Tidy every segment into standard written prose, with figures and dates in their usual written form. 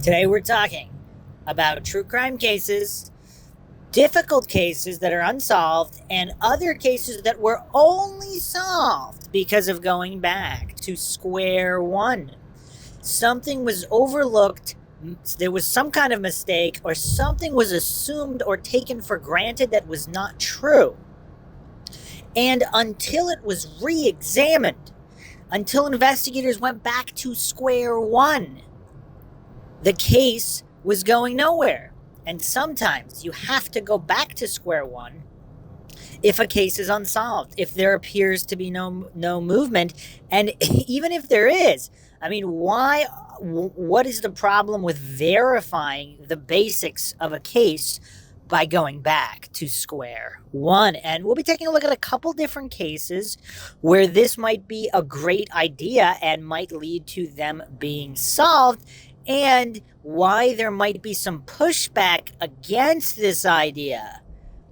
Today we're talking about true crime cases, difficult cases that are unsolved, and other cases that were only solved because of going back to square one. Something was overlooked, there was some kind of mistake, or something was assumed or taken for granted that was not true. And until it was re-examined, until investigators went back to square one, the case was going nowhere. And sometimes you have to go back to square one if a case is unsolved, if there appears to be no movement. And even if there is, I mean, what is the problem with verifying the basics of a case by going back to square one? And we'll be taking a look at a couple different cases where this might be a great idea and might lead to them being solved, and why there might be some pushback against this idea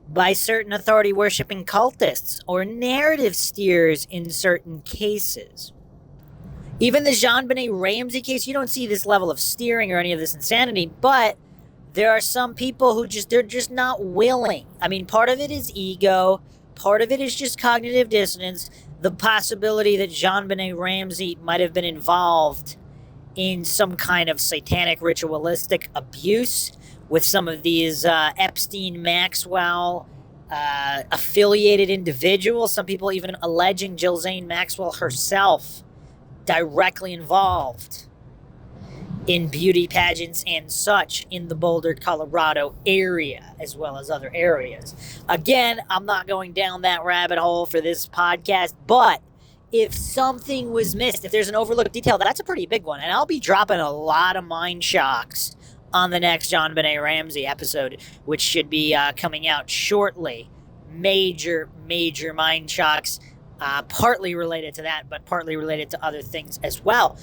by certain authority-worshipping cultists or narrative steers in certain cases. Even the Jonbenet Ramsey case, you don't see this level of steering or any of this insanity, but there are some people who they're just not willing. I mean, part of it is ego, part of it is just cognitive dissonance, the possibility that Jonbenet Ramsey might have been involved in some kind of satanic ritualistic abuse with some of these Epstein-Maxwell affiliated individuals. Some people even alleging Ghislaine Maxwell herself directly involved in beauty pageants and such in the Boulder, Colorado area, as well as other areas. Again, I'm not going down that rabbit hole for this podcast, but if something was missed, if there's an overlooked detail, that's a pretty big one. And I'll be dropping a lot of mind shocks on the next Jonbenet Ramsey episode, which should be coming out shortly. Major mind shocks, partly related to that, but partly related to other things as well.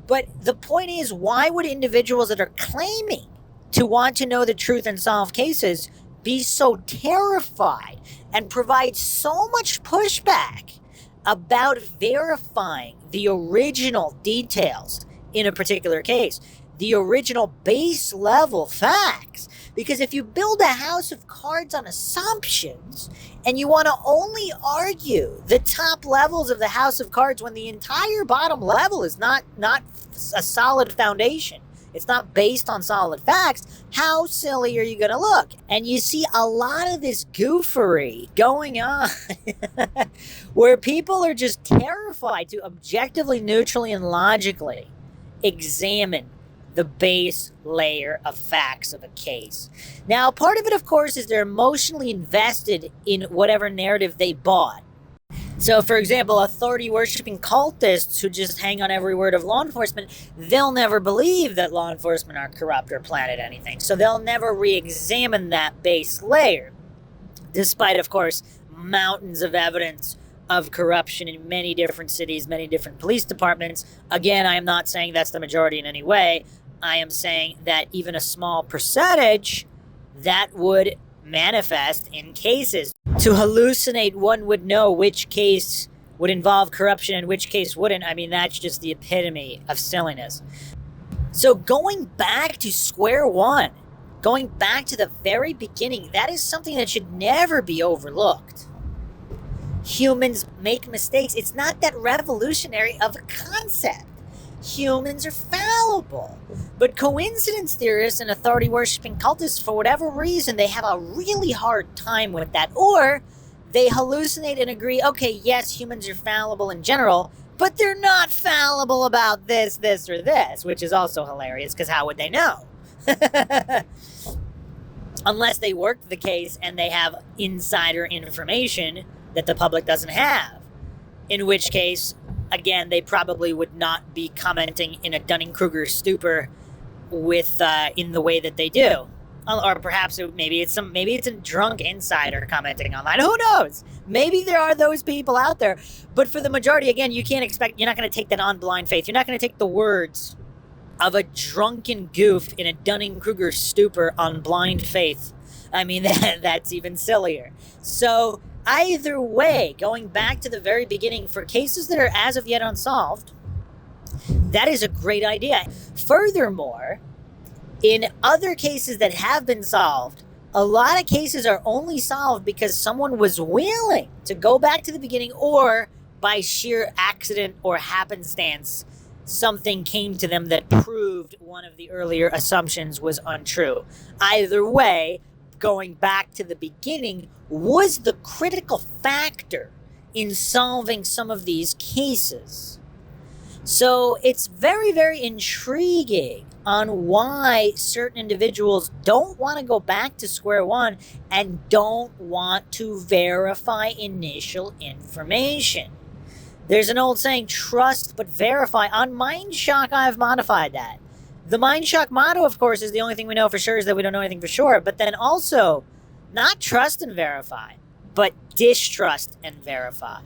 But the point is, why would individuals that are claiming to want to know the truth and solve cases be so terrified and provide so much pushback about verifying the original details in a particular case, the original base level facts? Because if you build a house of cards on assumptions and you want to only argue the top levels of the house of cards when the entire bottom level is not a solid foundation, it's not based on solid facts, how silly are you going to look? And you see a lot of this goofery going on where people are just terrified to objectively, neutrally, and logically examine the base layer of facts of a case. Now, part of it, of course, is they're emotionally invested in whatever narrative they bought. So, for example, authority-worshipping cultists who just hang on every word of law enforcement, they'll never believe that law enforcement are corrupt or planted anything. So they'll never re-examine that base layer, despite, of course, mountains of evidence of corruption in many different cities, many different police departments. Again, I am not saying that's the majority in any way. I am saying that even a small percentage, that would manifest in cases. To hallucinate, one would know which case would involve corruption and which case wouldn't. I mean, that's just the epitome of silliness. So going back to square one, going back to the very beginning, that is something that should never be overlooked. Humans make mistakes. It's not that revolutionary of a concept. Humans are fallible. But coincidence theorists and authority-worshipping cultists, for whatever reason, they have a really hard time with that. Or they hallucinate and agree, okay, yes, humans are fallible in general, but they're not fallible about this, or this, which is also hilarious, because how would they know? Unless they worked the case and they have insider information that the public doesn't have. In which case, again, they probably would not be commenting in a Dunning-Kruger stupor with in the way that they do. Or perhaps maybe it's a drunk insider commenting online. Who knows? Maybe there are those people out there. But for the majority, again, you're not going to take that on blind faith. You're not going to take the words of a drunken goof in a Dunning-Kruger stupor on blind faith. I mean, that's even sillier. So either way, going back to the very beginning, for cases that are as of yet unsolved, that is a great idea. Furthermore, In other cases that have been solved, a lot of cases are only solved because someone was willing to go back to the beginning, or by sheer accident or happenstance, something came to them that proved one of the earlier assumptions was untrue. Either way, going back to the beginning was the critical factor in solving some of these cases. So it's very, very intriguing on why certain individuals don't want to go back to square one and don't want to verify initial information. There's an old saying, trust but verify. On MINDSHOCK, I've modified that. The MINDSHOCK motto, of course, is the only thing we know for sure is that we don't know anything for sure. But then also, not trust and verify, but distrust and verify.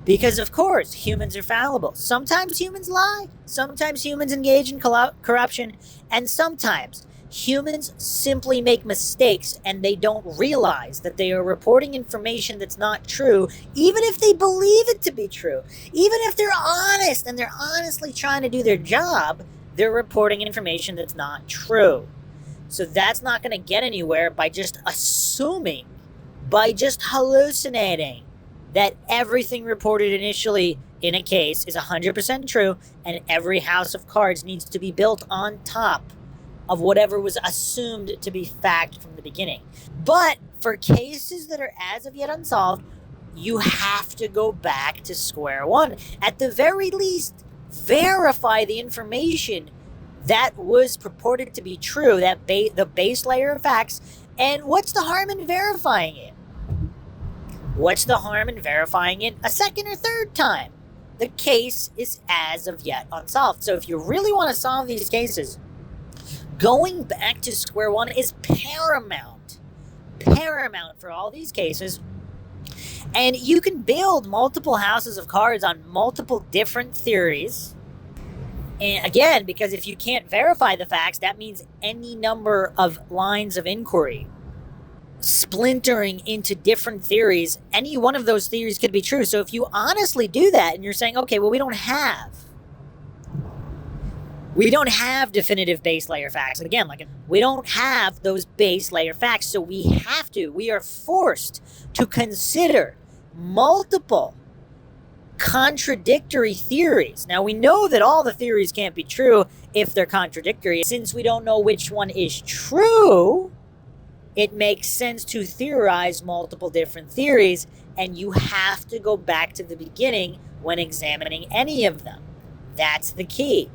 Because, of course, humans are fallible. Sometimes humans lie. Sometimes humans engage in corruption. And sometimes humans simply make mistakes and they don't realize that they are reporting information that's not true, even if they believe it to be true. Even if they're honest and they're honestly trying to do their job, they're reporting information that's not true. So that's not going to get anywhere by just assuming, by just hallucinating that everything reported initially in a case is 100% true, and every house of cards needs to be built on top of whatever was assumed to be fact from the beginning. But for cases that are as of yet unsolved, you have to go back to square one. At the very least, verify the information that was purported to be true, that the base layer of facts. And what's the harm in verifying it? What's the harm in verifying it a second or third time? The case is as of yet unsolved. So if you really want to solve these cases, going back to square one is paramount. Paramount for all these cases. And you can build multiple houses of cards on multiple different theories. And again, because if you can't verify the facts, that means any number of lines of inquiry splintering into different theories, any one of those theories could be true. So if you honestly do that and you're saying, okay, well, we don't have definitive base layer facts. And again, we don't have those base layer facts. So we are forced to consider multiple contradictory theories. Now, we know that all the theories can't be true if they're contradictory. Since we don't know which one is true, it makes sense to theorize multiple different theories, and you have to go back to the beginning when examining any of them. That's the key.